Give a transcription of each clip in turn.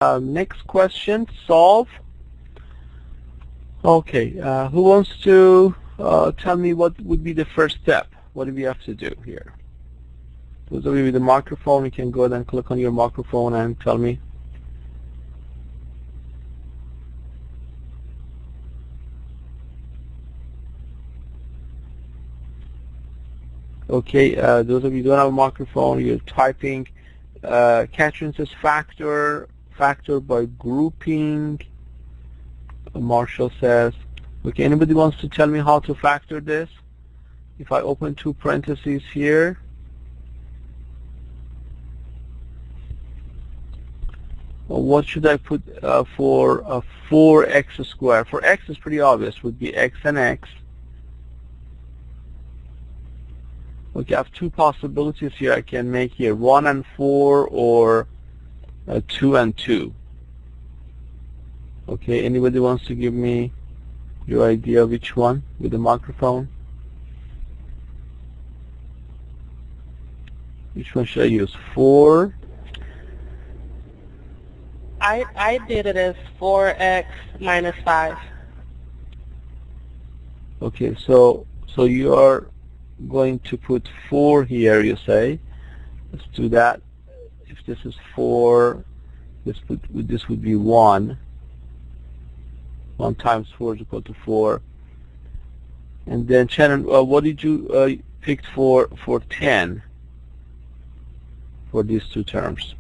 Next question, solve. Okay, who wants to tell me what would be the first step? What do we have to do here? Those of you with the microphone, you can go ahead and click on your microphone and tell me. Okay, those of you who don't have a microphone, you're typing Katrin says factor by grouping. Marshall says, okay, anybody wants to tell me how to factor this? If I open two parentheses here, what should I put for 4x squared? For x is pretty obvious, would be x and x. Okay, I have two possibilities here. I can make here 1 and 4 or 2 and 2. Okay, anybody wants to give me your idea of which one with the microphone? Which one should I use? 4? I did it as 4x minus 5. Okay, so you are going to put 4 here, you say. Let's do that. If this is 4, this would be 1. 1 times 4 is equal to 4. And then Shannon, what did you pick for 10 for these two terms?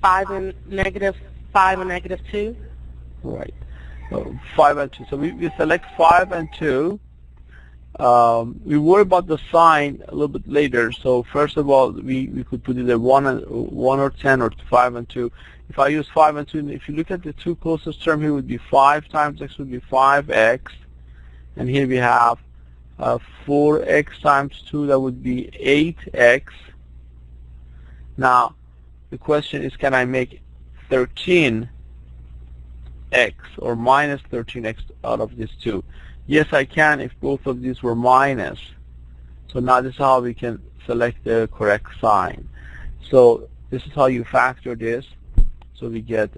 5 and negative 2. Right. 5 and 2. So we select 5 and 2. We worry about the sign a little bit later. So first of all, we could put either 1 or 10 or 5 and 2. If I use 5 and 2, if you look at the two closest term here, would be 5 times x would be 5x. And here we have 4x times 2, that would be 8x. Now, the question is, can I make 13x or minus 13x out of these two? Yes, I can if both of these were minus. So now this is how we can select the correct sign. So this is how you factor this. So we get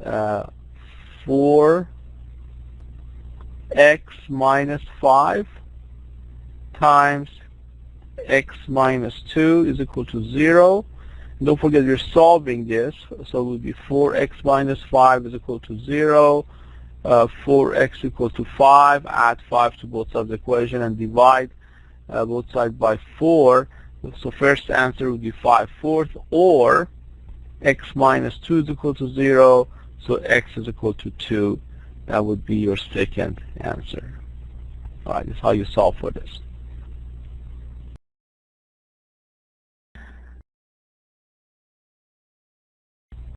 4x minus 5 times x minus 2 is equal to 0. And don't forget you're solving this, so it would be 4x minus 5 is equal to 0. 4x equal to 5. Add 5 to both sides of the equation and divide both sides by 4. So first answer would be 5/4, or x minus 2 is equal to 0, so x is equal to 2. That would be your second answer. All right, this is how you solve for this.